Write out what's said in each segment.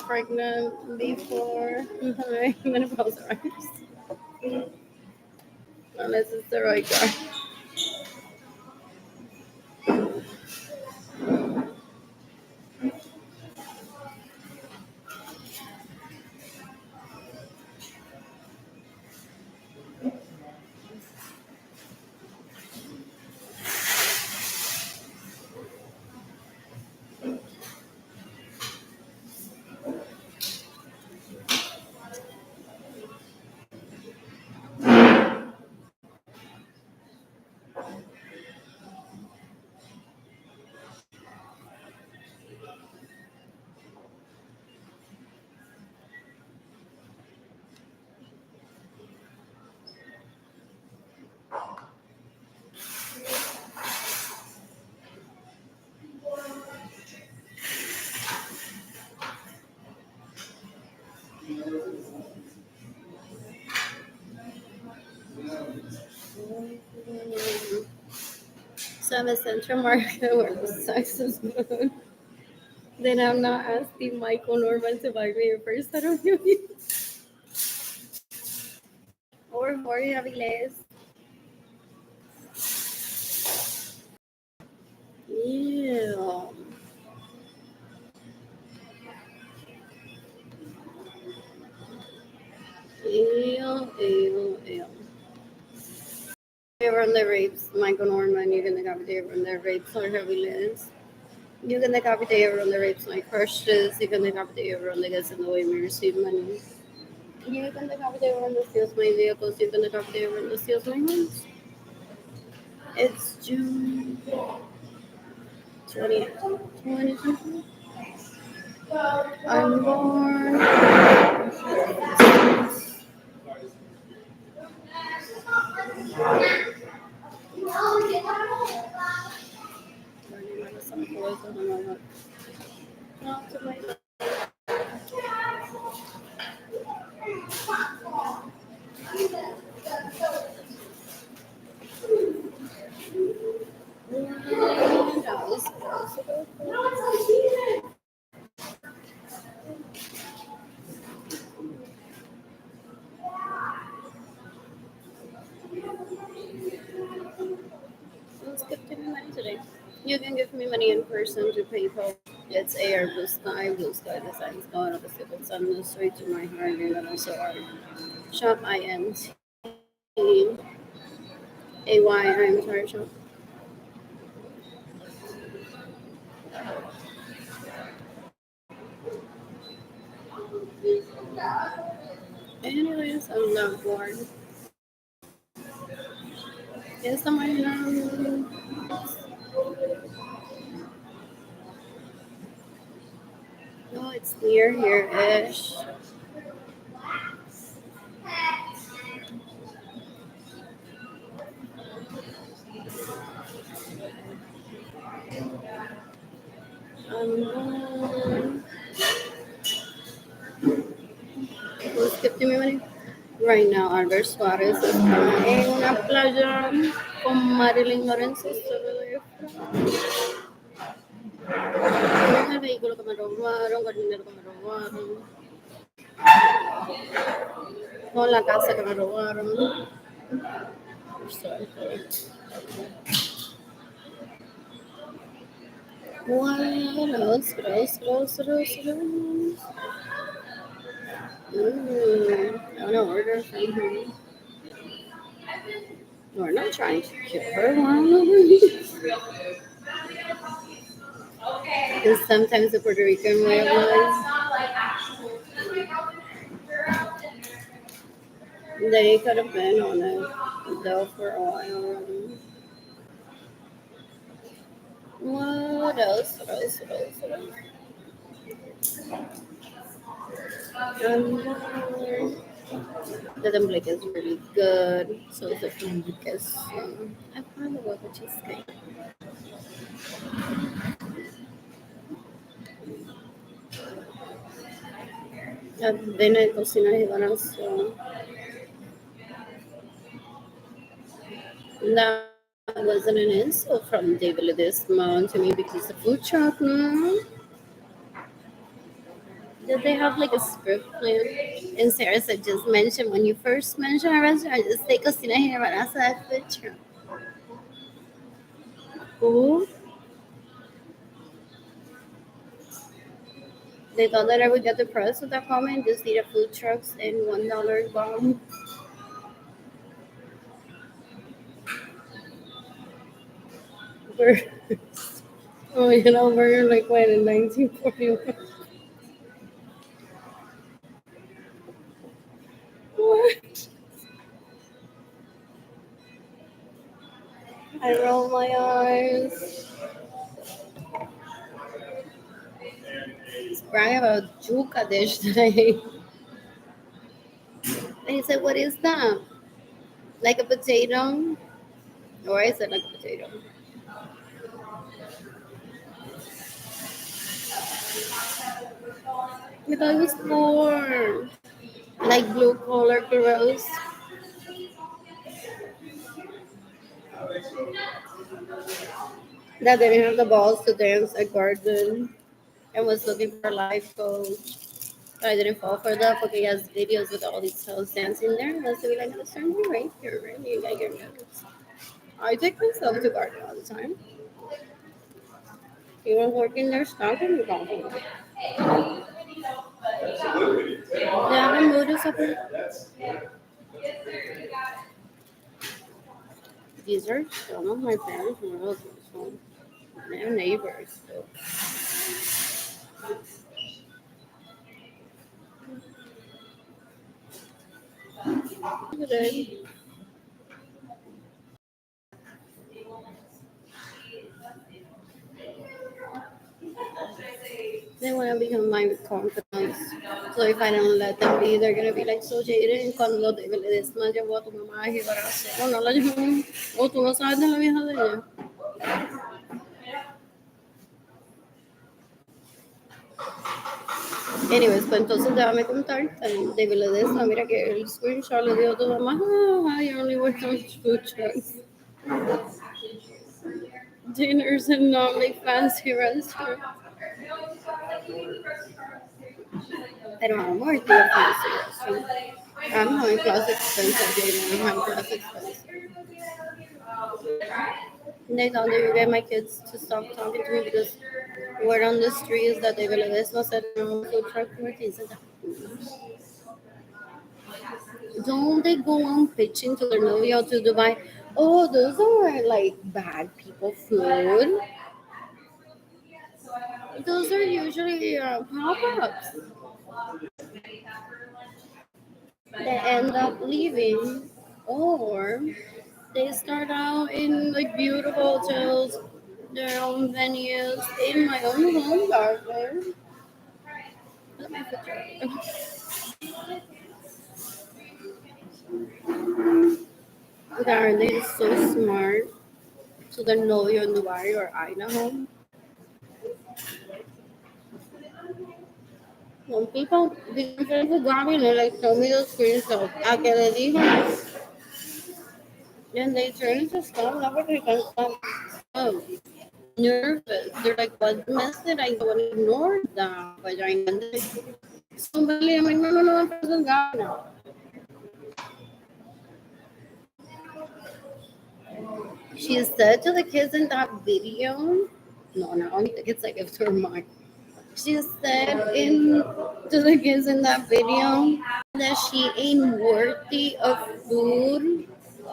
pregnant before my menopause arrives. Unless it's the right guy. So I'm a central market where the sex is good. Then I'm not asking Michael Norman to buy me a first set of movies. Or Jorge Avilés. Ew. Ew, ew, ew. Run the rapes, Michael Norman, you can decapitate run the rapes or Avilés. You can decapitate run the rapes my crushes, you can decapitate run the gets in the way we receive money. You can decapitate run the steals my vehicles, you can decapitate run the steals my homes. It's June 20th, 2020. I'm born. Let's give me money today. You can give me money in person to PayPal. It's AR Blue Sky. Blue Sky designs going up a simple sun straight to my heart. And then also our shop INTAY. I'm sorry, shop. Anyways, I'm not bored. Yes, I'm right. No, it's near here-ish. Let's skip to me money. Right now, Albert Suarez is en una playa con Marilyn Lorenzo. Con el vehículo que me robaron, con el dinero que me robaron, con la casa que me robaron. What else? I want to order from her. We're not trying to kill her. Because sometimes the Puerto Rican way of life, they could have been on it though for a while already. What else? The dumpling is really good. So is the flamicas. I probably love the cheesecake. Then I cocina hibanas. So that wasn't an insult from David Ledesma to me because the food truck, no. Did they have like a script plan? And Sarah said, just mention when you first mention a restaurant, just say Cocina General that picture. Ooh, they thought that I would get depressed with that comment. Just eat a food trucks and $1 bomb. Burger. Oh, you know, burger like when in 1941. What? I roll my eyes. Sprang about juca dish that I ate. And he said, what is that? Like a potato? Or I said like a potato. I thought it was corn. Like blue collar gross. That didn't have the balls to dance at garden and was looking for a life coach. I didn't fall for that because he has videos with all these toes dancing there. Let's be like, let's turn you right here, right? You got your nose. I take myself to garden all the time. He was working there, stopping me talking. Yeah, I'm mood supper. These are some of my parents' relatives. So they're neighbors. So. Today, they want to become my confidants. So if I don't let them be, they're gonna be like so jaded. And cuando le des más llevo a tu mamá y para hacer, o no la llevo, o tú no sabes de la vieja de ella. Anyways, pues entonces déjame contar. David Ledesma, mira que el screenshot le dio a tu mamá. Oh, I only worked on food trucks, dinners, and not like fancy restaurants. I don't know more than a fancy restaurant. I'm having plus expensive dating. I'm having plus expensive. They thought they would get my kids to stop talking to me because word on the street is that David Ledesma said no food truck for kids. Don't they go on pitching to their novio to Dubai? Oh, those are like bad people food. Those are usually pop-ups. They end up leaving, or they start out in like beautiful hotels, their own venues, in my own home garden. Let me put Darn, they're so smart. So their novio in Dubai or Idaho. Some people become friends with Bobby and they like show me those screenshots. A que le dijo, and they turn into stone. Not what they can stop. Oh, nervous. They're like, what messed it? I want to ignore that. But I ended somebody, I'm like, no, no, no, that person got now. She said to the kids in that video, no, no, only the kids like if to her mind. She said to the kids in that video that she ain't worthy of food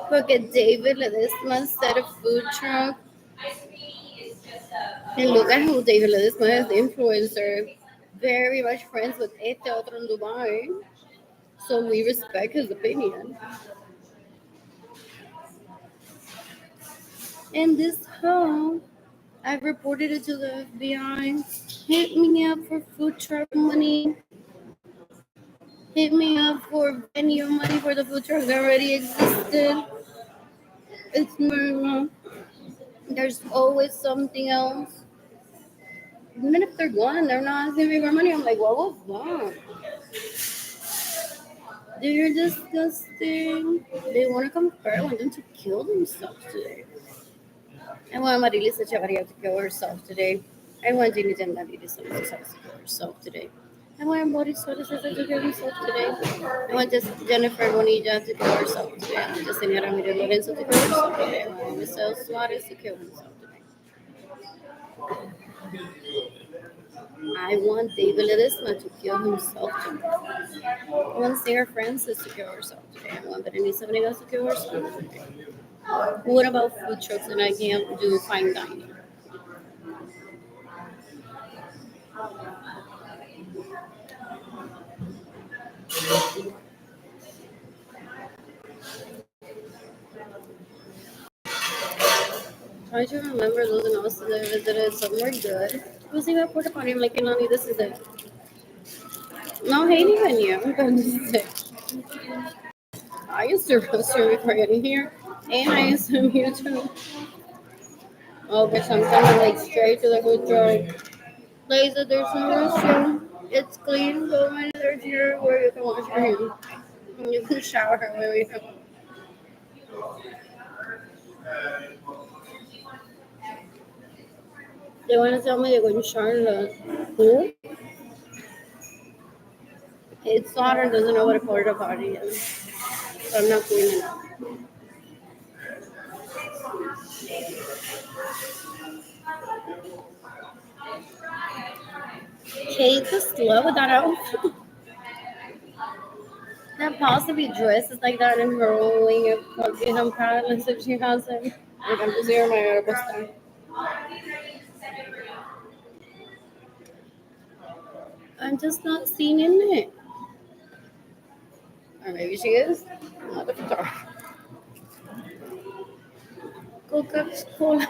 porque David Ledesma said a food truck. And look at who David Ledesma is, the influencer, very much friends with este otro in Dubai. So we respect his opinion. And this hoe, I've reported it to the FBI. Hit me up for food truck money. Hit me up for venue money for the food truck that already existed. It's normal. There's always something else. Even if they're gone, they're not asking me for money. I'm like, what was that? They're disgusting. They want to compare. I want them to kill themselves today. I want Marisa Chavarria to kill herself today. I want Gina Jandavi to kill herself today. I want body soda says I took care of myself today. I want just Jennifer Bonilla to kill herself today. I want just Señora Miguel Lorenzo to kill herself today. I want Michelle Suarez to kill himself today. I want David Ledesma to kill himself today. I want Sarah Francis to kill herself today. I want Berenice Venegas to kill herself today. What about food trucks and I can't do fine dining? Try to remember those houses that I visited. Some were good. Using a porta potty, I'm like, Ilani, this is it. No hating on you. I'm going to say. I used to restroom before getting here, and I used to mute too. Oh, but sometimes like straight to the food truck. Place that there's no restroom. It's clean, so many there's here where you can wash your hands. And you can shower where you have. They want to tell me they're going to Charlotte. Who? His daughter doesn't know what a porta potty is. So I'm not cleaning it. Kate just love with that outfit. That possibly dresses like that and rolling it fucking I'm proud as if she has it. Like I'm just here my edible stuff. I'm just not seen in it. Or maybe she is. Motherfucker. Coca-Cola.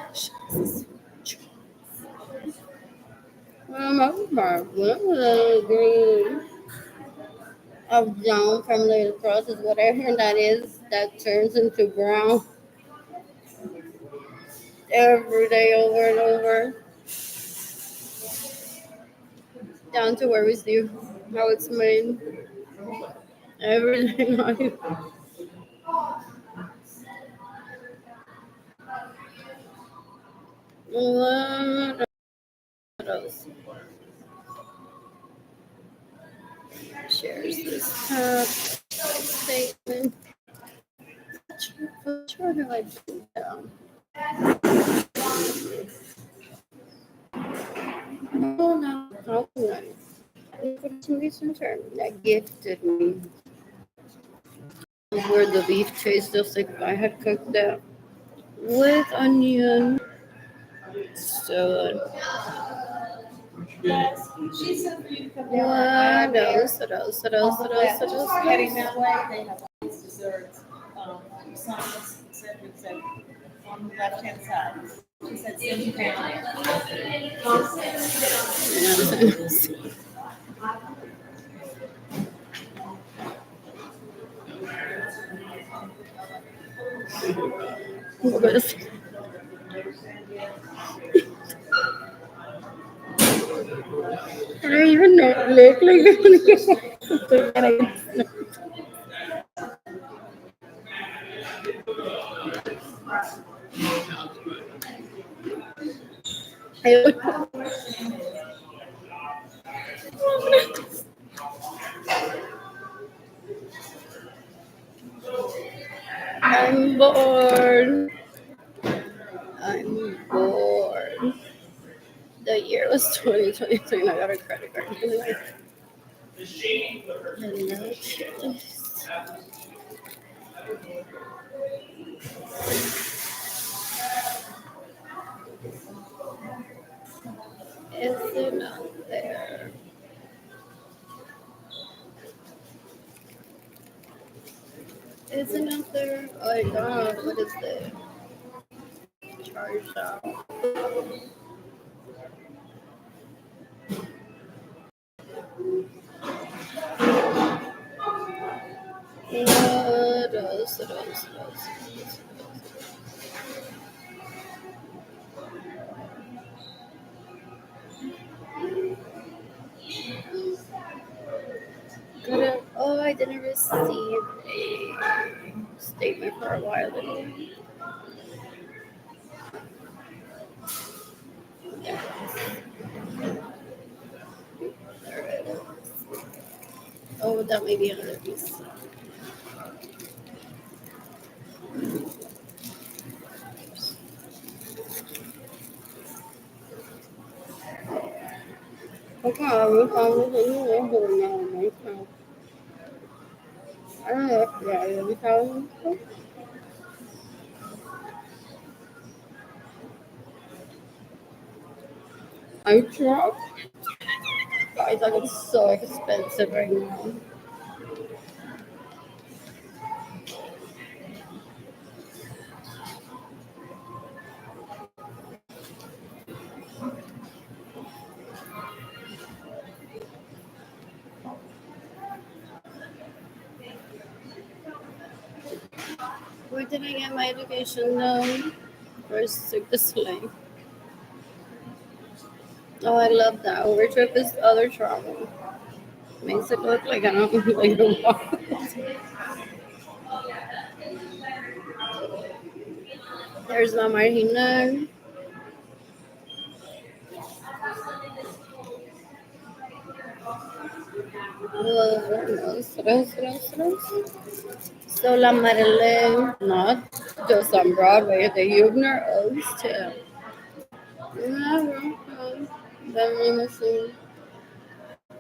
The green of down from the cross is whatever that is that turns into brown every day over and over down to where we see how it's made every day. What else? Shares this statement. Which one have I put down? Oh no, oh no. Information center that gifted me where the beef tastes just like I had cooked that with onion. So Yes, she said for you to come down. what else? What else? What else? What else? What else? Heading that way, they have all these desserts. Signs said on the left-hand side. She said, send you down I don't even know. Look like I'm bored. I'm bored. The year was 2023 and I got a credit card. Anyway, hello, checklist. Is it not there? Is it not there? Oh my god, what is this? Charged out. What else? What else? What else? Oh, I didn't receive a statement for a while ago. Yeah, there it is. Oh, that may be another piece. Okay, we found this in the neighborhood now. Okay. I don't know if we found it. I tried. Guys, like it's so expensive right now. Where did I get my education loan? First took the sleigh. Oh, I love that. Overtrip is other travel. Makes it look like I don't like a walk. There's La Marina. So La Madeleine, not just on Broadway, the Huebner Oaks too. Never. Vending machine.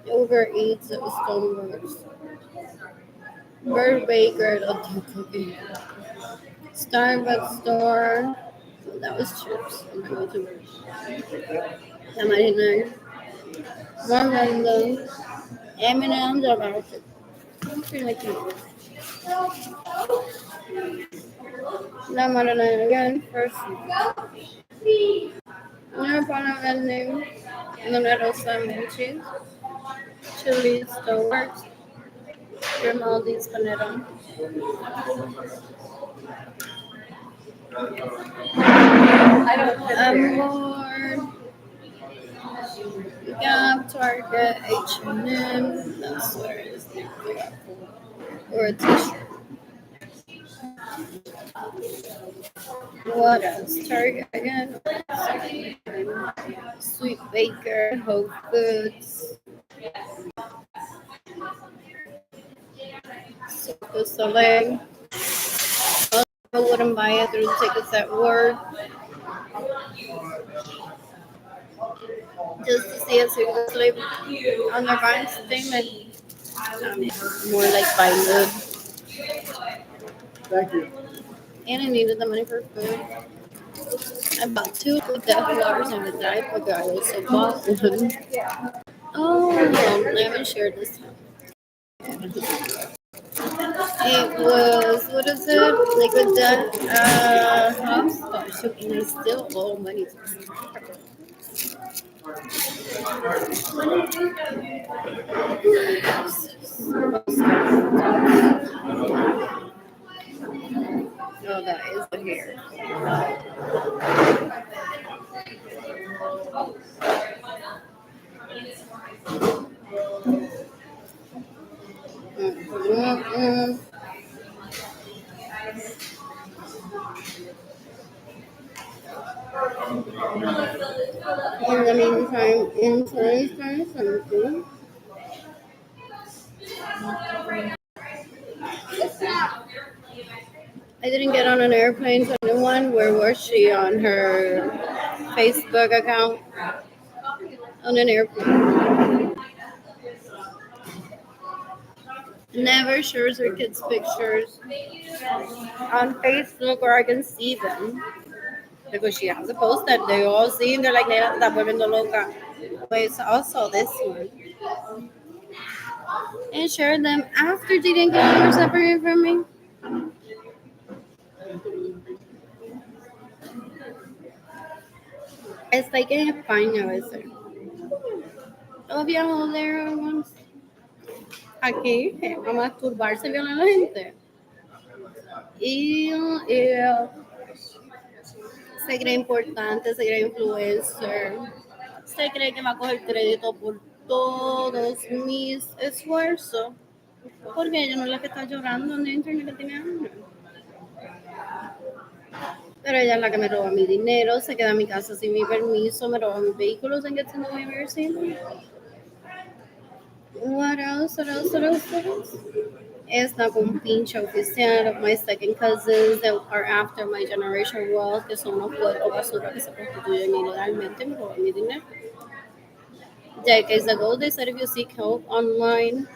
Uber Eats at Stoneworks. Bird Baker at the cookie. Starbucks store. Oh, that was chips. I'm going to work. La Marina. More random. M&M's about it. I feel like it. La Marina again. First. Nearby vending. Numero sandwiches. Chili's Stoneworks. Grimaldi's Panetta. More Gap, Target, H&M. That's where it is. Or a t-shirt. What else? Target again. Sweet Baker, Whole Foods, Cirque du Soleil. I wouldn't buy it through tickets at work just to see a Cirque du Soleil on their bank statement. More like buy mood. Thank you. And I needed the money for food. I bought 2 Death Waters and a Diet Coke. I also bought one. Oh, I haven't shared this time. It was, what is it? Liquid Death hopscotch. And I still owe money to Oh, that is the hair. Mm-mm-mm. In the meantime, in 2020, I didn't get on an airplane 21. Where was she on her Facebook account? On an airplane. Never shares her kids' pictures on Facebook where I can see them. Because she has a post that they all see and they're like, Nela, está volviendo loca. But also this one. And share them after they didn't get more separated from me. It's like en España a veces. Yo viajo there once. Aquí, a masturbarse viola la gente. Y se cree importante, se cree influencer. Se cree que va a coger crédito por todos mis esfuerzos. Porque ella no es la que está llorando en internet que tiene hambre. Pero ella es la que me roba mi dinero, se queda en mi casa sin mi permiso, me roba mis vehículos and gets in the way of your safety. What else? What else? What else? What else? Esta com um pinche oficial of my second cousins that are after my generation wealth, que son unos puercos basura que se prostituyen ilegalmente, me roban mi dinero. Decades ago, they said if you seek help online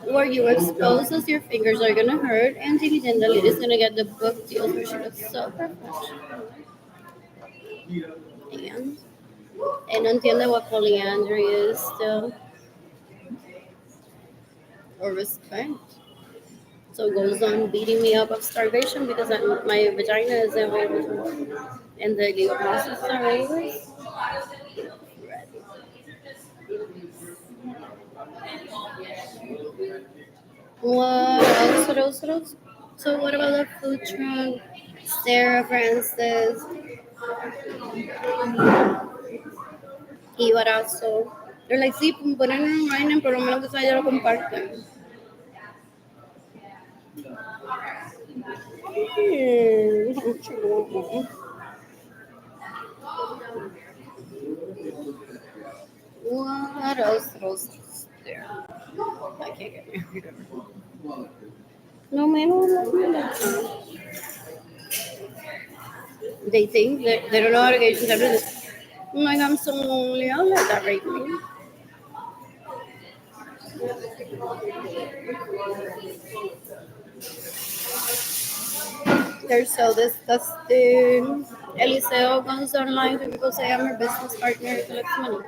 or you expose us, your fingers are gonna hurt, and Diligent the lady's gonna get the book deals where she looks so professional. And no entiende what polyandry is still, or respect. So goes on beating me up of starvation because my vagina isn't able to work. And the legal process are always ready. What else? What else? What else? So what about the food truck? Sarah Francis y Barazo. They're like, sí, ponen online, por lo menos que sea, ya lo comparten. What else? What else is there? I can't get married over. No, man, they think they don't know how to get each other. Like, I'm so lonely. I'll let that rape me. They're so disgusting. Eliseo goes online to people say I'm her business partner to collect money.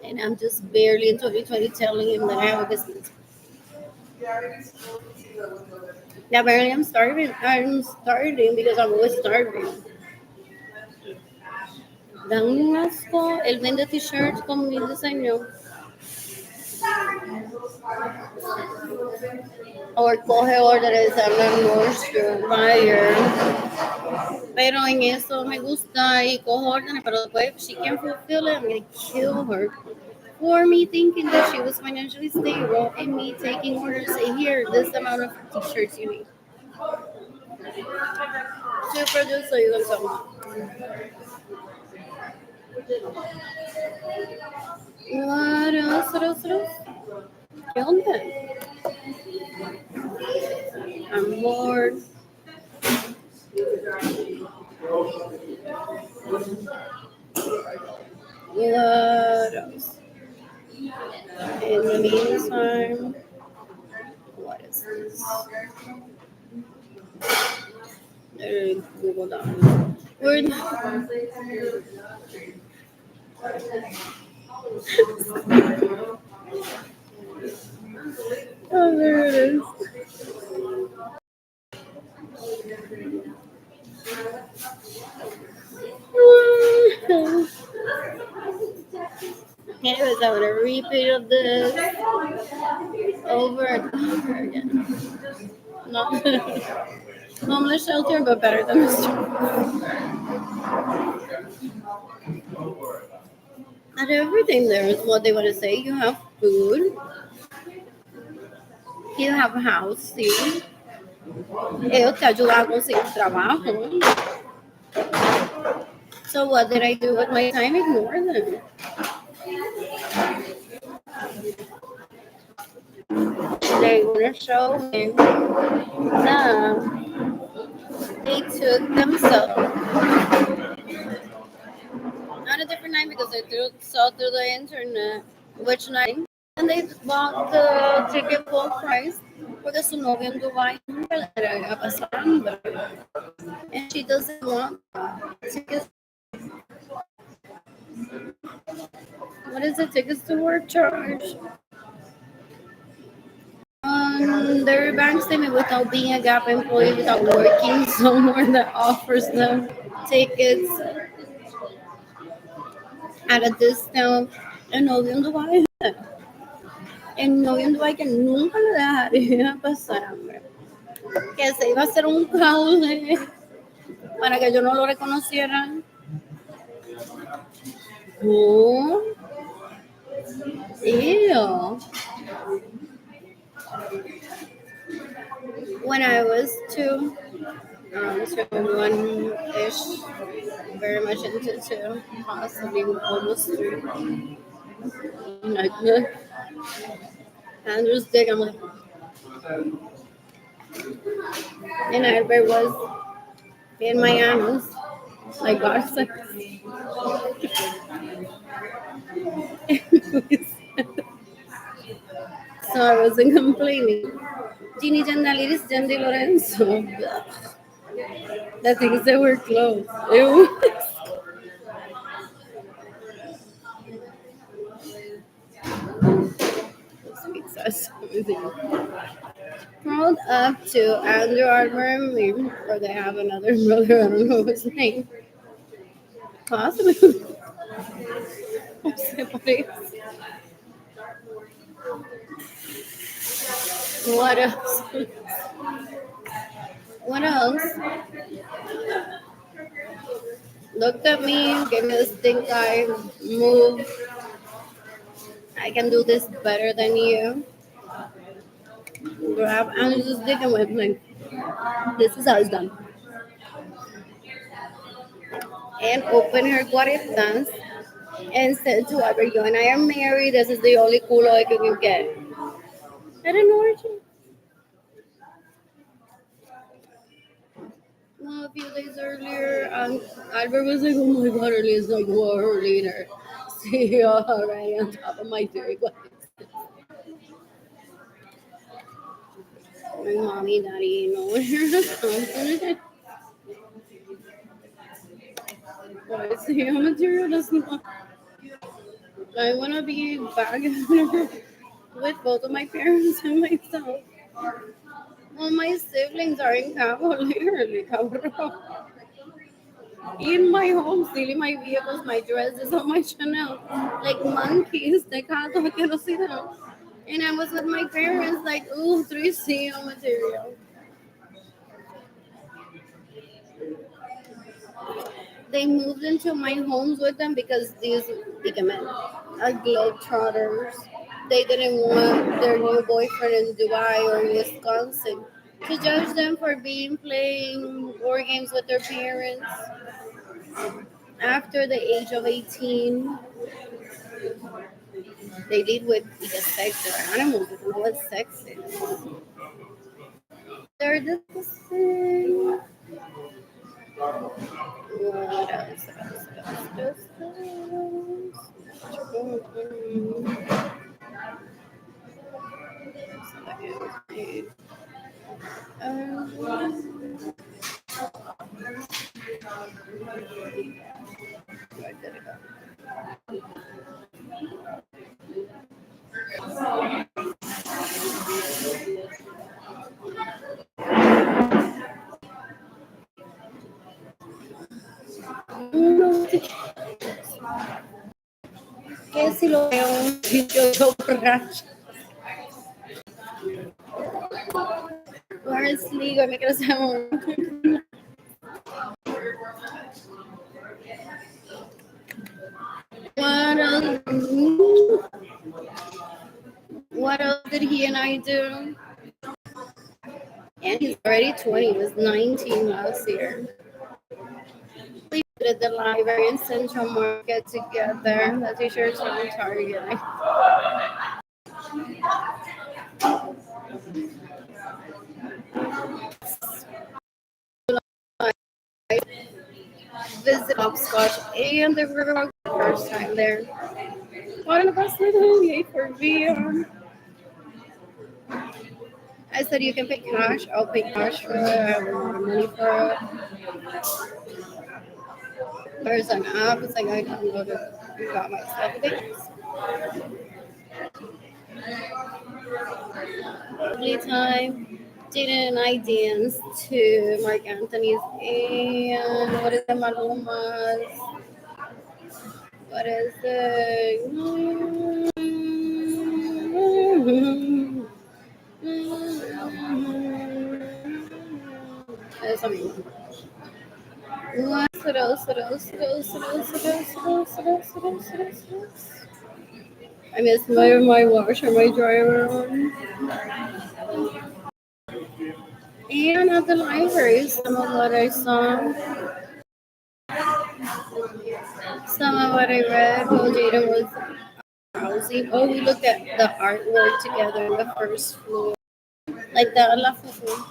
And I'm just barely in 2020 telling him that I have a business. Yeah, barely I'm starving. I'm starving because I'm always starving. Dan un asco. Él vende t-shirts con mi diseño. O coge órderes a la Nordstrom, Buyer. Pero en eso me gusta y cojo órdenes, pero después she can't fulfill it, I'm gonna kill her. For me thinking that she was financially stable and me taking orders, say here, this amount of t-shirts you need. To produce so you can sell. What else? What else? What else? ¿Qué onda? I'm bored. What else? In the meantime, what is this? Google Doc. Word. Oh, there it is. Anyways, I want a repeat of this over and over again. Not homeless shelter, but better than the store. Not everything there is what they want to say. You have food, you have housing, ellos te ayudan a conseguir trabajo. So what did I do with my time? Ignore them. They want to show me that they took themselves on a different night because they saw through the internet which night. And they bought the ticket full price porque su novio en Dubai nunca le era pasando. And she doesn't want tickets. What is the tickets to work charge? Their bank statement without being a Gap employee, without working somewhere that offers them tickets at a discount. El novio en Dubai. El novio en Dubai que nunca le dejaría pasar, hombre. Que se iba a hacer un fraude para que yo no lo reconociera. Oh, ew. When I was 21-ish, very much into 2, possibly almost 3. Like, Andrew's dick. I'm like, and Albert was in my anus, like God sex. So I wasn't complaining. Ginny Jandaliris Jandi Lorenzo. The things that were closed. Ew. Sweet sauce. Crawled up to Andrew Armour and me, or they have another brother, I don't know his name. Possibly. What else? What else? Looked at me, gave me this stink eye, move. I can do this better than you. Grab and just dig and went like, this is how it's done. And open her guaretas and said to whoever you and I are married, this is the only culo I can get. I didn't know what you. Well, a few days earlier, Albert was like, oh my god, Early like, whoa, later. See you already on top of my dick. My mommy, daddy, no one here to come. What is the material does not. I want to be back with both of my parents and myself. Well, my siblings are in Cabo, literally, cabrón. In my home, stealing my vehicles, my dresses, all my Chanel, like monkeys. They can't que no see them. And I was with my parents, like, ooh, 3C material. They moved into my homes with them because these men are globetrotters. They didn't want their new boyfriend in Dubai or Wisconsin to judge them for being playing board games with their parents after the age of 18. They did with the sex, they're animals, they don't know what sex is. They're disgusting. What else? Where did it go? No, que si lo veo en un sitio yo borracho. Where's Ligo? Me quiero saber. What else? What else did he and I do? And he's already 20. He was 19 last year. We did the library in Central Market together. The t-shirts from Target. Visit Hopscotch and the Riverwalk the first time there. What an bus little for VR. I said you can pay cash. I'll pay cash for it. I have a lot of money for it. There's an app. It's like I downloaded it. Got myself a lovely time. Jaden and I danced to Mark Anthony's and what is the Maluma's? What is it? Esa misma. What else? What else? What else? What else? What else? What else? What else? What else? What else? What else? I miss my washer, my dryer on. And at the library, some of what I saw, some of what I read while Jada was housing. Oh, we looked at the artwork together on the first floor. Like the La Fufu.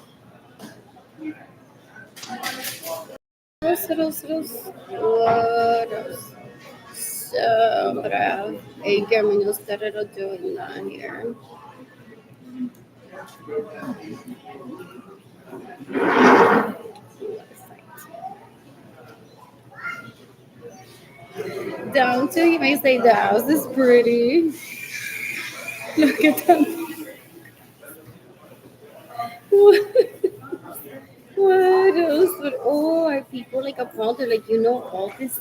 What else? So, bravo. Hey, German, you started doing that here. Down to you may say the house is pretty. Look at them. What else? But oh, are people like appalled? They're like, all this.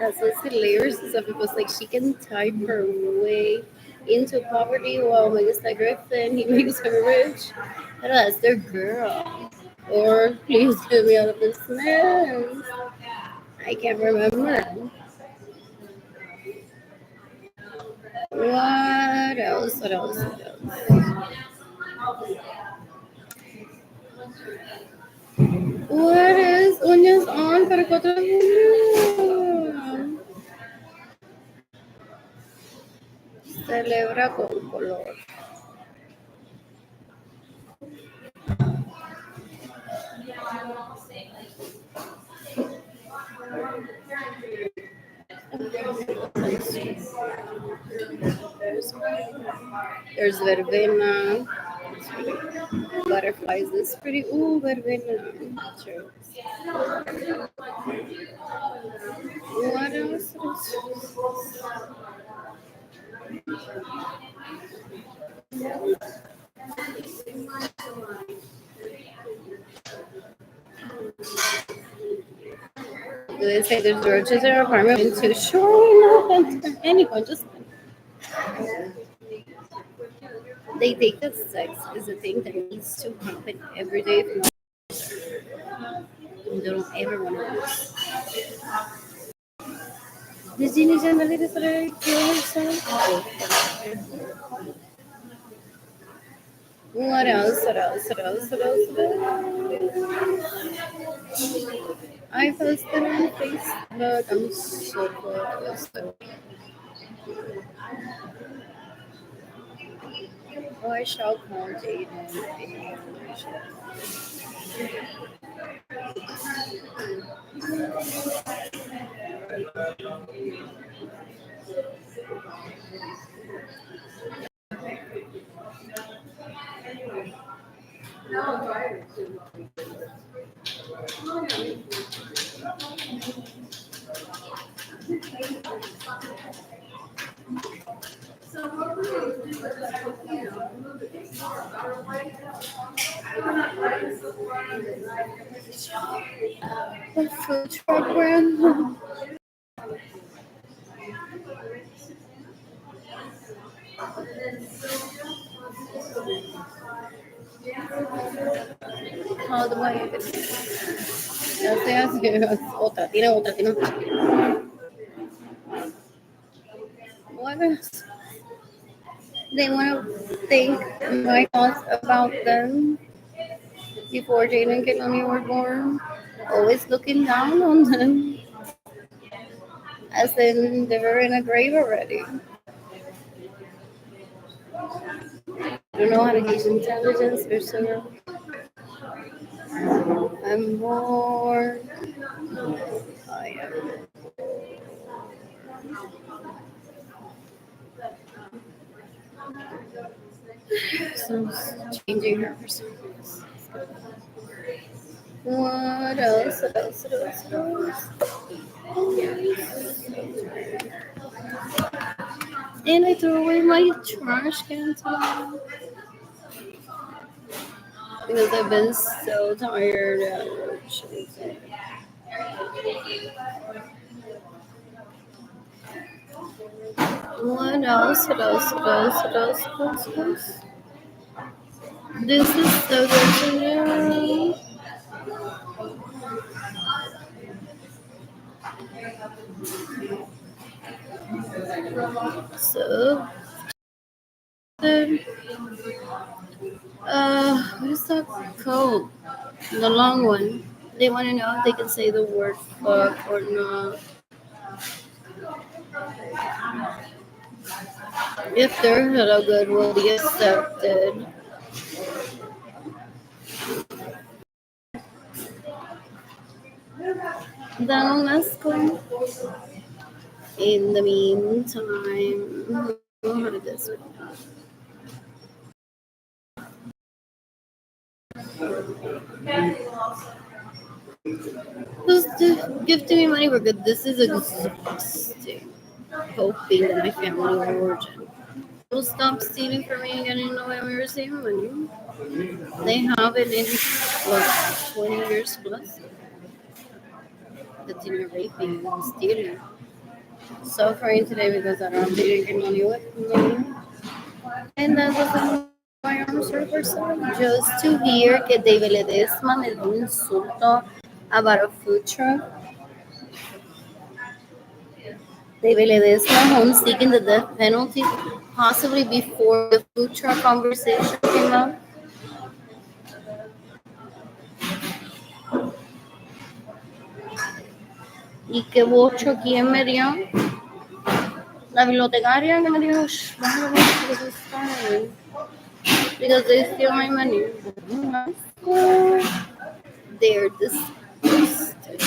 That's what's hilarious and stuff because like she can type her way into poverty while Megastar Griffin he makes her rich. And that's their girl. Or please get me out of this mess. I can't remember. What else? What else? What else? What is uñas on para 4 de julio? Celebra con color. There's verbena. Butterflies. This pretty. Ooh, verbena. True. What else? They say there's roaches in our apartment too. Sure, no, anyone just they think that sex is a thing that needs to happen every day. If not, they don't ever want to do it. Did you generally decide to kill herself? What else? What else? What else? What else? What else? I posted on Facebook. I'm so close. Oh, I shall call Jaden. The food truck ran. How do I even? Ya sé, otra, tiene otra. What else? They want to think my thoughts about them before Jane and Kelani were born. Always looking down on them, as in they were in a grave already. I don't know how to gauge intelligence or so. I'm bored. I am. So changing her persona. What else? What else? What else? What else? And I threw away my trash can today because I've been so tired. What else? What else? What else? What else? What else? What else? This is so good to know. So, then, what is that called? The long one. They want to know if they can say the word fuck or not. If their hello good will be accepted. Then let's go. In the meantime, how did this one? Just give to me money, we're good. This is exhausting. Hoping that my family will stop stealing from me again in November receiving money. They have it in what 20 years plus. Continue raping and stealing. Suffering today because I don't have to drink money with me. And that doesn't my arms are for just to hear que David Ledesma me dio un insulto about a food truck. David Ledesma home seeking the death penalty possibly before the food truck conversation came up. ¿Y qué bocho quién me dio? La bibliotecaria que me dijo, shh, bájale, because it's fine. Because they steal my money. They're disgusting.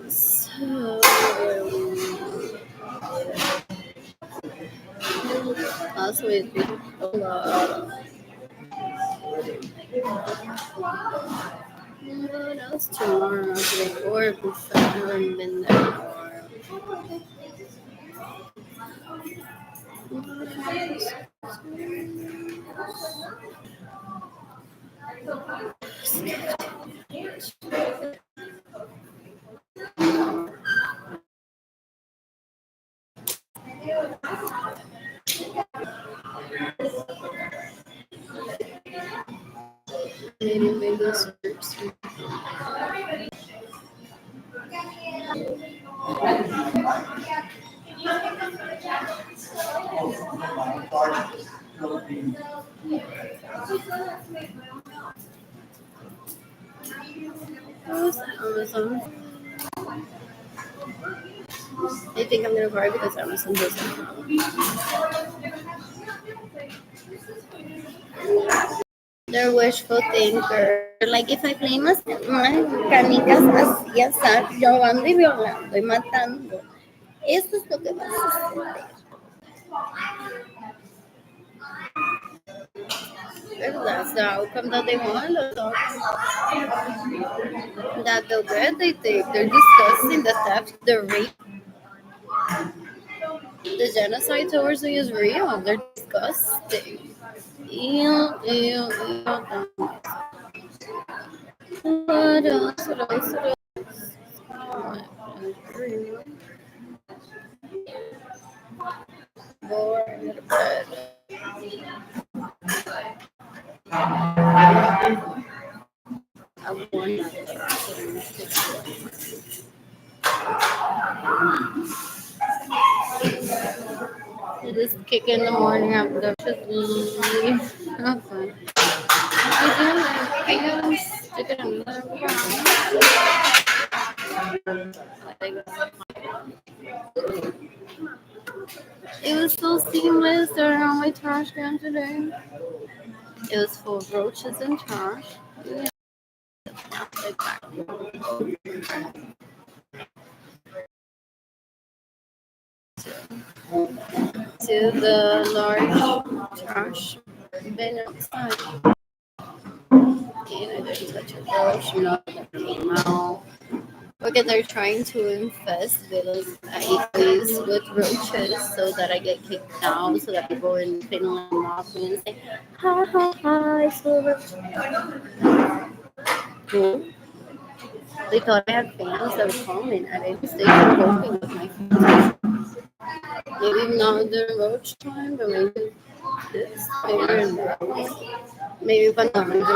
So, last week, what else tomorrow? Today, or because I haven't been there before. Maybe those groups. Amazon. I think I'm gonna buy because Amazon doesn't have. They're wishful thinker. Like if I play unas canicas así, así, robando y violando y matando. Eso es lo que va a suceder. That's the outcome that they want. That the bread they take, they're discussing the theft, the rape, the genocide towards me is real. They're disgusting. Ew, ew, ew. What else? What else? What else? Bored bread. I want it is kick in the morning after just leave. Not fun. I haven't stick it in It was so seamless. There on my trash can today. It was full of roaches and trash. Yeah. To the large trash bin outside. And I didn't touch a roach, nothing came out. Because they're trying to infest villas with roaches so that I get kicked out, so that people in Finland mock me and say, hi, hi, hi, so cool. They thought I had fans that were calling. I didn't stay coping with my fans. Maybe not during roach time, but maybe this year. Maybe cuando I'm doing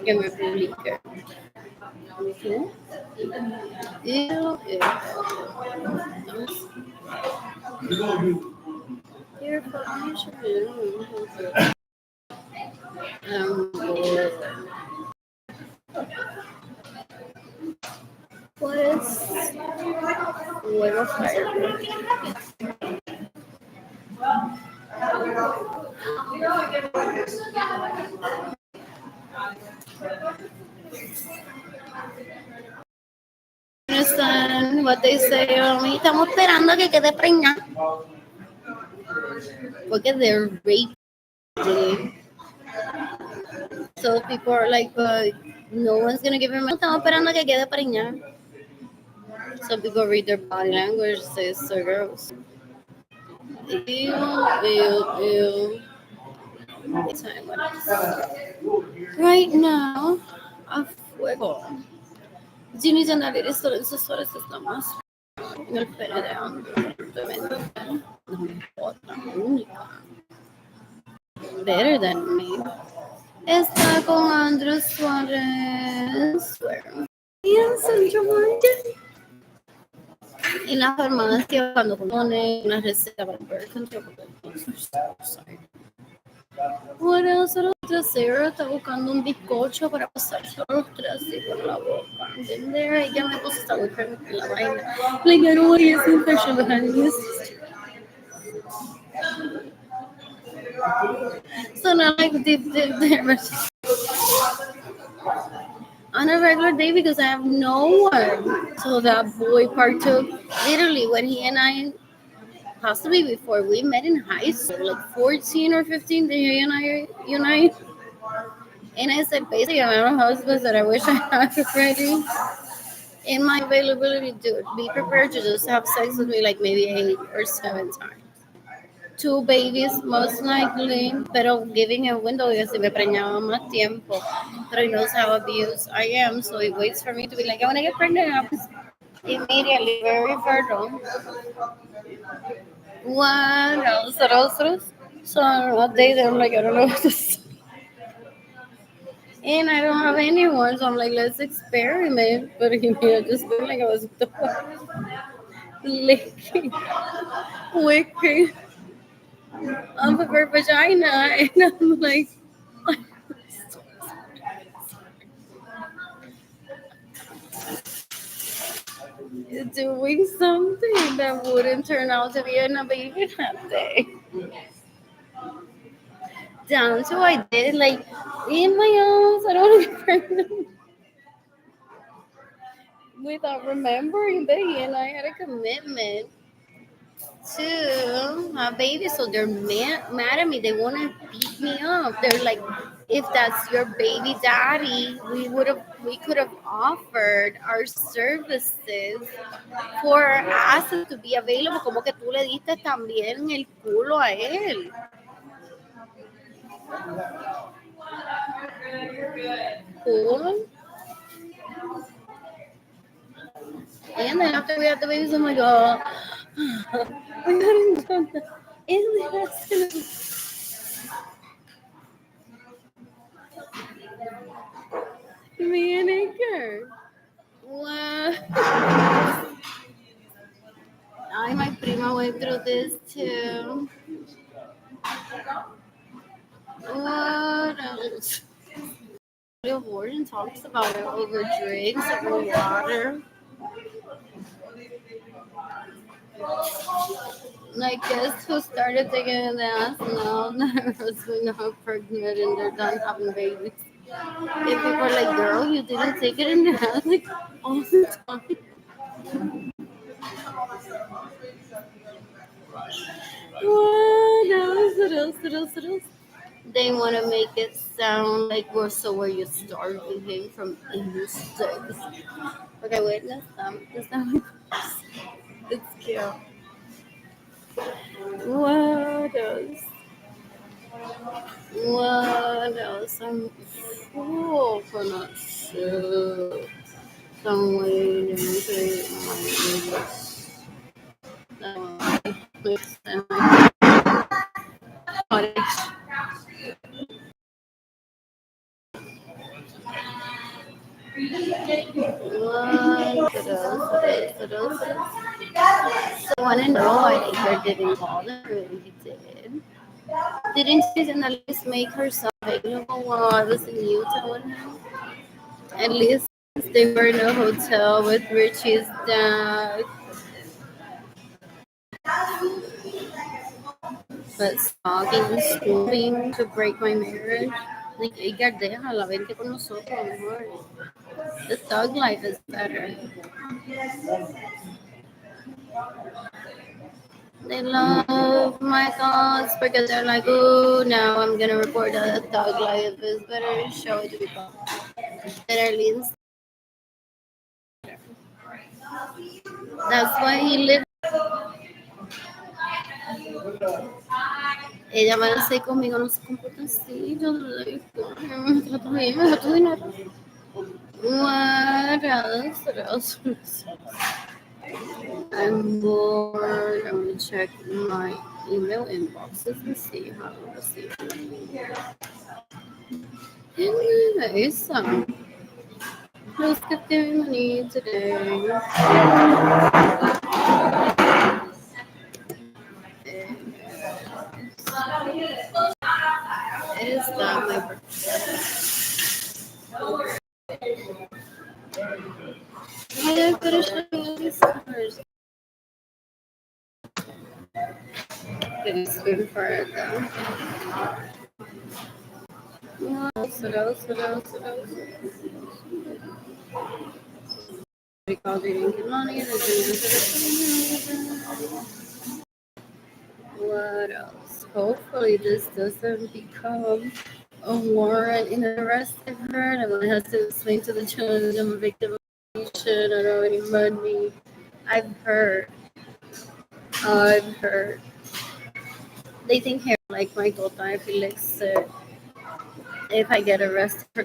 que me publique. ¿Sí? Ew, ew. Your information. What is Web Fire? Understand what they say? Estamos esperando que quede preñada. Porque they're raping. So people are like, but no one's gonna give him. Estamos esperando que quede preñada. So people read their body language, say so gross. Ew, ew, ew. Right now, a fuego. Ginny and I is still in sus estamos en el pene de Andrew. No me importa, única. Better than me. Está con Andrew Suárez. Yes, Central Market. En la farmacia cuando pone una receta para el birth control. Sorry. What else? Sarah está buscando un bizcocho para pasar los tres así por la boca. ¿Entendés? Ella me puso esta boca en la vaina. Like, I don't want to get infection behind this. So now, like, on a regular day because I have no one. So that boy partook literally when he and I, possibly before we met in high school, like 14 or 15, did he and I unite? And I said, basically, amount of husbands that I wish I had already. In my availability, dude, be prepared to just have sex with me like maybe 8 or 7 times. 2 babies, most likely, pero giving a window because si me preñaba más tiempo. But he knows how abused I am, so he waits for me to be like, I want to get pregnant. Immediately, very fertile. What else? So a day that I'm like, I don't know what to say. And I don't have anyone, so I'm like, let's experiment. But he just looked like I was licking, wicking up of her vagina. And I'm like, doing something that wouldn't turn out to be a baby that day. Down to I did, like, in my house, I don't want to get pregnant. Without remembering that he and I had a commitment to a baby, so they're mad at me. They want to beat me up. They're like, if that's your baby daddy, we could have offered our services for us to be available. Como que tú le diste también el culo a él. Cool. And then after we had the babies, I'm like, oh, we hadn't done that. Me and Edgar. What? My prima went through this too. What else? Warden talks about it over drinks, over water. Like, guess who started taking the ass now? Their husband got pregnant and they're done having babies. And people are like, girl, you didn't take it in the ass like all the time. What else? They want to make it sound like were you starving him from insects. Okay, witness them. Is that it's cute. What else? What else? I'm full for not sure. Some way to What else? What else? What else? What else? So I want to know why Edgar didn't call her when he did. Didn't she at least make herself available while I was in Utah with him? At least they were in a hotel with Richie's dad. But stalking and snooping to break my marriage. Like, Edgar, déjala, vente con nosotros, amor. The thug life is better. They love my thoughts because they're like, oh, now I'm gonna report that the thug life is better. Show it to people. Literally, that's why he lived. Ella va a ser conmigo, no se comporta así. Yo le digo, me trata bien, me da tu dinero. What else? What else? I'm bored. I'm gonna check my email inboxes and see how I received money. Anyways, who's giving money today? It is not my birthday. I didn't finish looking at these stars. Didn't swim for it though. What else? What else? What else? What else? Because they didn't get money, they didn't. What else? Hopefully this doesn't become a warrant in the arrest. I've heard everyone has to explain to the judge I'm a victim of violation. I don't any money. I've heard. I've heard. They think here like my daughter Felix if I get arrested for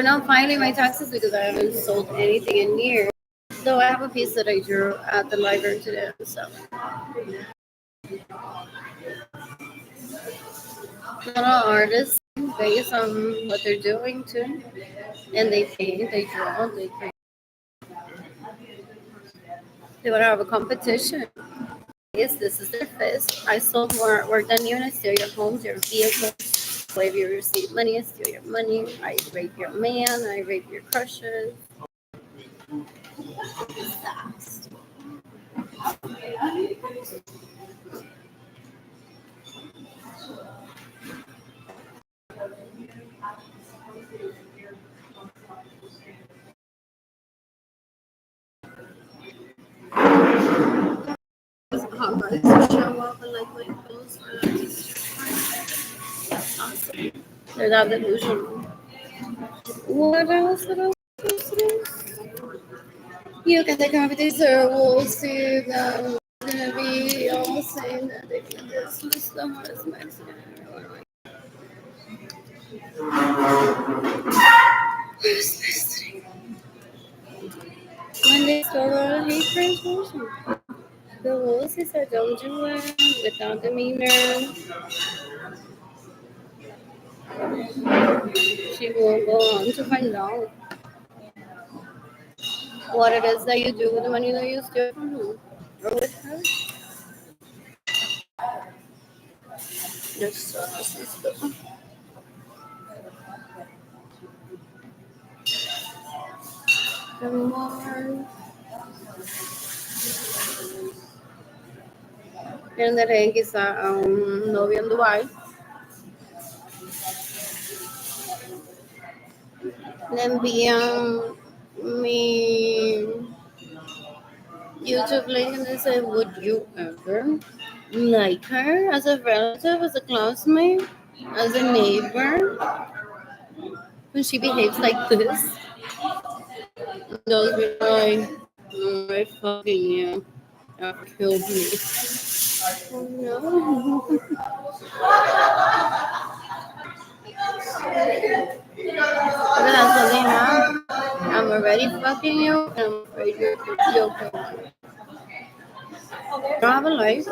not filing my taxes because I haven't sold anything in years. Though I have a piece that I drew at the library today. So not all artists based on what they're doing too. And they paint, they draw, they paint. They want to have a competition. Yes, this is their fist. I sold more artwork than you, and I steal your homes, your vehicles. So if you receive money, I steal your money. I rape your man, I rape your crushes. How hard to show up and like my clothes for awesome. They're not delusional. What else? What else? What else? You can take off these we'll see them gonna be all saying that they can just list them as Mexican. Where's this thing? When they start out hate transformation. The rules is I don't do it without demeanor. She will go on to find out what it is that you do with the money that you steal from him or with her. Just more. Tendré quizá a un novio en Dubai. Le envían mi YouTube link and they say, would you ever like her as a relative, as a classmate, as a neighbor, when she behaves like this? They'll be like, oh, I fucking yeah, that killed me. Oh no. But that's what they have. I'm already fucking you, and I'm afraid you'll kill me. They don't have a life.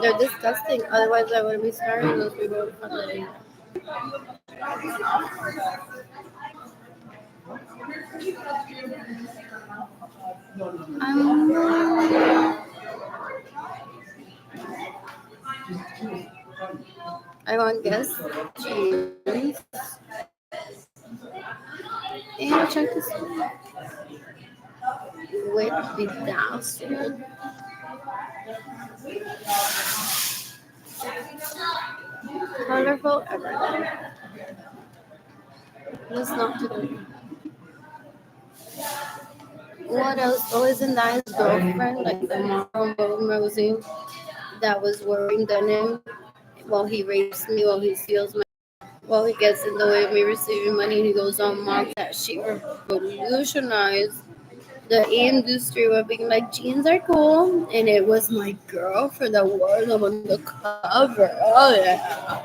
They're disgusting. Otherwise, I wouldn't be starting those people for the I'm, I want guess jeans and check this with bedazzled colorful everything. Let's not today. What else? Oh, isn't that his girlfriend? Like the mom from Rosie that was wearing denim while he rapes me, while he steals my, while he gets in the way of me receiving money. He goes on mom that she revolutionized the industry with being like jeans are cool, and it was my girlfriend that wore them on the cover. Oh yeah.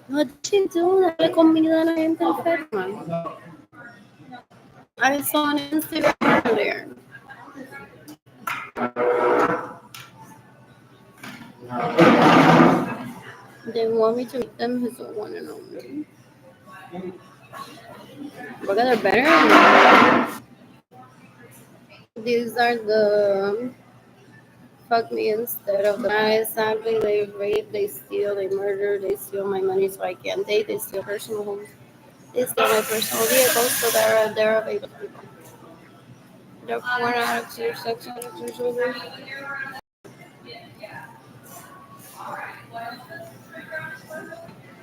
What did she do? Darle comida a la gente enferma. I saw on Instagram earlier. They want me to make them his one and only. Look at they're better. These are the fuck me instead of the guys. Sadly, they rape, they steal, they murder, they steal my money so I can't date, they steal personal homes, they steal my personal vehicles so they're available to people. They're porn addicts, they're sex addicts, they're sugars.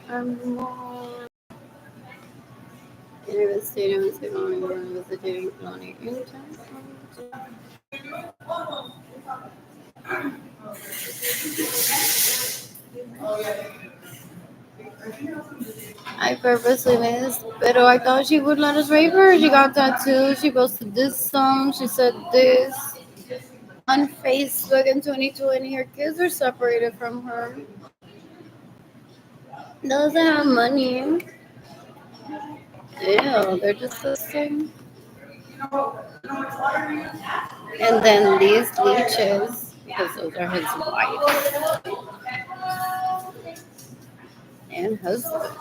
I'm more devastated with Siloni when visiting Siloni anytime. I purposely missed, but I thought she would let us rape her. She got tattoos. She posted this song. She said this on Facebook in 2020. Her kids are separated from her. Doesn't have money. Ew, they're disgusting. And then these leeches, because those are his wife and husband,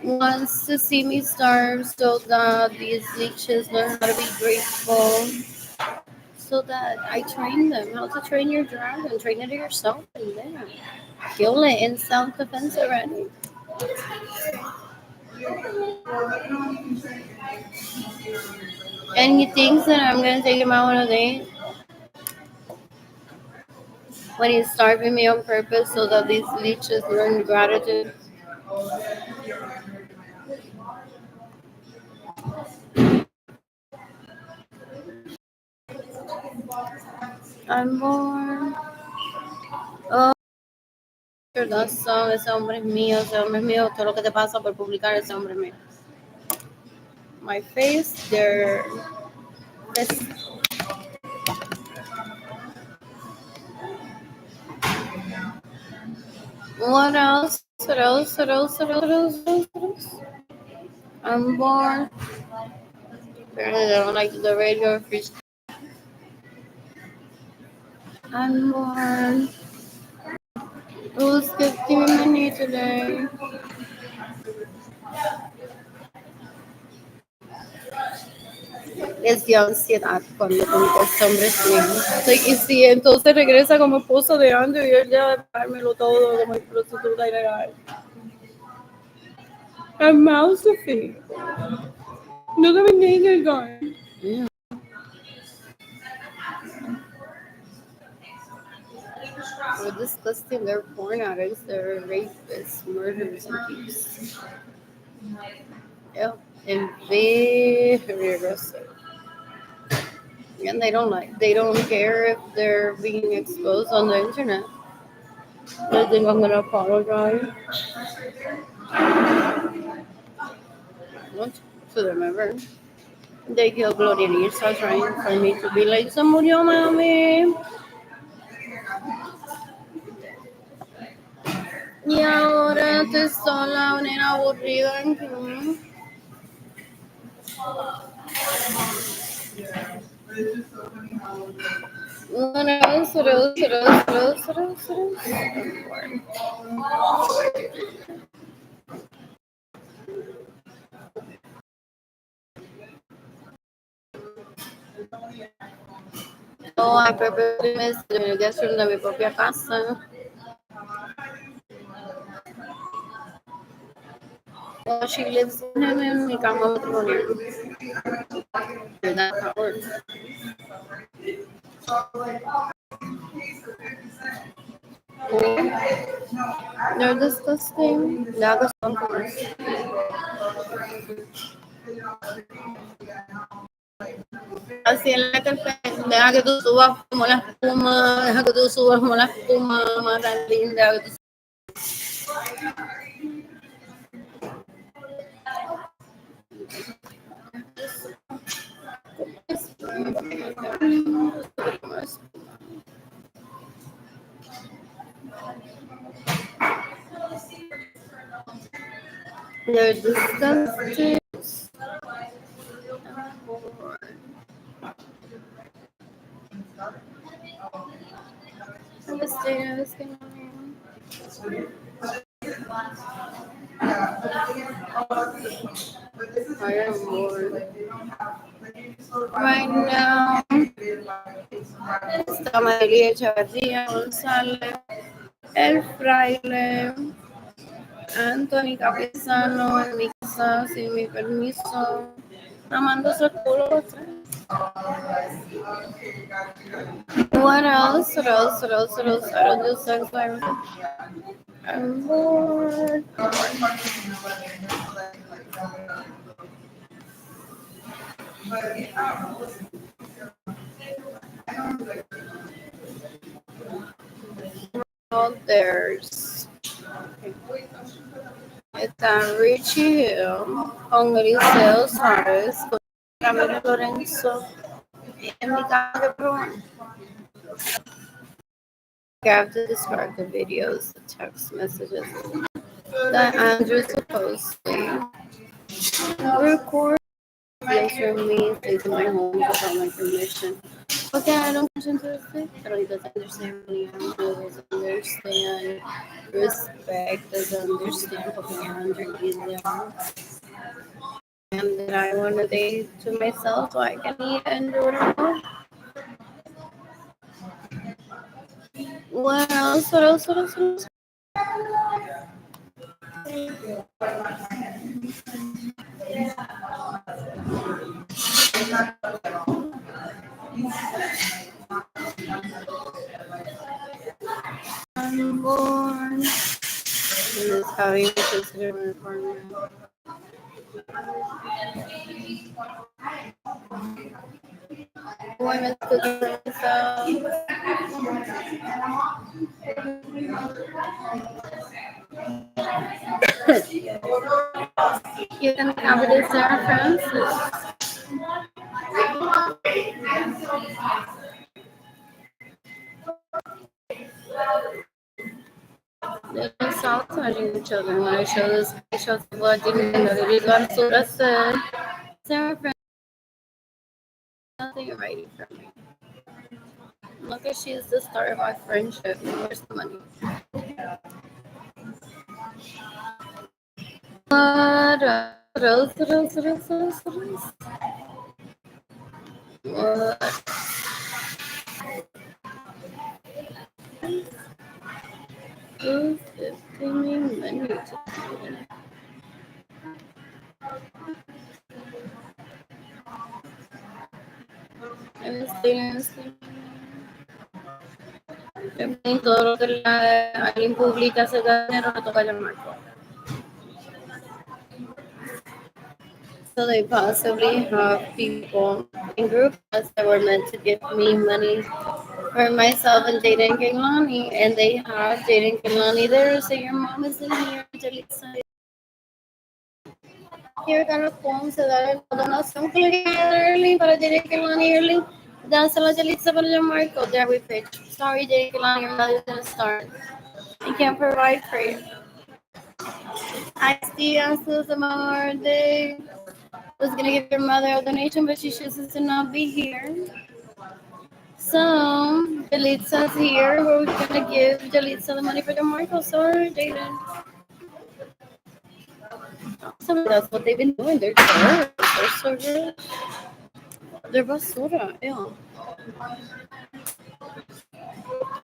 wants to see me starve so that these leeches learn how to be grateful. So that I train them how to train your dragon, train it yourself, and then kill it in self-defense already. And he thinks that I'm gonna take him out on a date when he's starving me on purpose so that these leeches learn gratitude. I'm born. Oh, that song, ese hombre es mío, ese hombre es mío. Todo lo que te pasa por publicar ese hombre es mío. My face, they're this. What else? What else? What else? What else? What else? What else? I'm born. Apparently, they don't like the radio free. I'm born. Who's giving me money today? Les dio ansiedad cuando contó este hombre es mío. Like, y si entonces regresa como esposa de Andrew y él ya de pagármelo todo como prostituta ilegal. I'm Mousefy. Look at me naked guy. Yeah. They're disgusting. They're porn addicts. They're rapists, murderers, and thieves. Yeah. And very aggressive. And they don't care if they're being exposed on the internet. They think I'm gonna apologize. Not to them ever. They kill Gloria Lisa trying for me to be like, se murió mami. Y ahora estoy sola, una nena aburrida. What else? What else? What else? What else? What else? What else? Oh, I purposely missed the guest room de mi propia casa. Well, she lives en mi cama matrimonial. That's how it works. They're disgusting. That was so gross. Así en la que deja que tú subas como la espuma, deja que tú subas como la espuma, más tan linda. Que tú... They're disgusting. I am bored. Right now, está María Echeverría González, el fraile, Anthony Capizano en mi casa sin mi permiso, amándose el culo los tres. What else? What else? What else? What else? I don't do sex life. I'm bored. Oh, there's está Richie Hill con Eliseo Suárez, con Camilo Lorenzo en mi casa de Peruano. I have to describe the videos, the text messages that Andrew supposedly recorded filtering me into my home without my permission. Okay, I don't listen to this thing. I don't even understand money. I don't understand respect. Doesn't understand fucking Andrew either. And that I want a day to myself so I can eat and do whatever. What else? What else? What else? What else? I'm born. This is how you consider my apartment. Women's cooking myself. You can have this Sarah Francis. They don't sabotaging each other. When I show this, I show people I didn't know that we got so that's Sarah Francis. Nothing writing for me. Look at she's the start of our friendship. Where's the money? What else? What else? What else? What else? What else? What? Who's 15 minutes? En todo lo que alguien publica se da dinero, le toca llamar. So they possibly have people in groups that were meant to give me money for myself and Jaden Kehlani, and they have Jaden Kehlani there. So your mom is in here, Jalisa. Here, got a phone, so that I don't know something early, but I Jaden Kehlani early. That's a Jalisa para llamar. Go there we pitch. Sorry, Jaden Kehlani, your mother's gonna start. I can't provide for you. I see Susan Day was gonna give your mother a donation, but she chooses to not be here. So Jalitza's here. We're gonna give Jalitza the money for the Marco. Sorry, Jaden. Awesome. That's what they've been doing. They're good. They're so good. Det är bara så det är, ja.